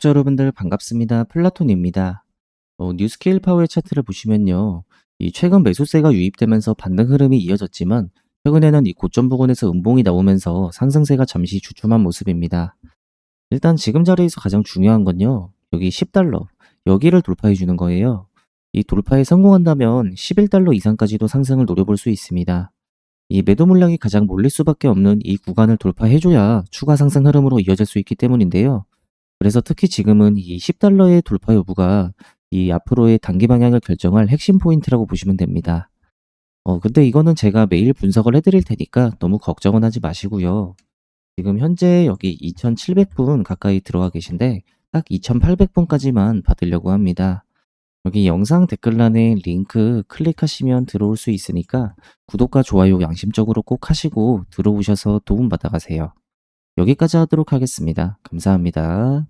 구독자 여러분들 반갑습니다. 플라톤입니다. 뉴스케일 파워의 차트를 보시면요. 이 최근 매수세가 유입되면서 반등 흐름이 이어졌지만 최근에는 이 고점 부근에서 음봉이 나오면서 상승세가 잠시 주춤한 모습입니다. 일단 지금 자리에서 가장 중요한 건요. 여기 10달러. 여기를 돌파해 주는 거예요. 이 돌파에 성공한다면 11달러 이상까지도 상승을 노려볼 수 있습니다. 이 매도 물량이 가장 몰릴 수밖에 없는 이 구간을 돌파해 줘야 추가 상승 흐름으로 이어질 수 있기 때문인데요. 그래서 특히 지금은 이 10달러의 돌파 여부가 이 앞으로의 단기 방향을 결정할 핵심 포인트라고 보시면 됩니다. 근데 이거는 제가 매일 분석을 해드릴 테니까 너무 걱정은 하지 마시고요. 지금 현재 여기 2700분 가까이 들어가 계신데 딱 2800분까지만 받으려고 합니다. 여기 영상 댓글란에 링크 클릭하시면 들어올 수 있으니까 구독과 좋아요 양심적으로 꼭 하시고 들어오셔서 도움받아 가세요. 여기까지 하도록 하겠습니다. 감사합니다.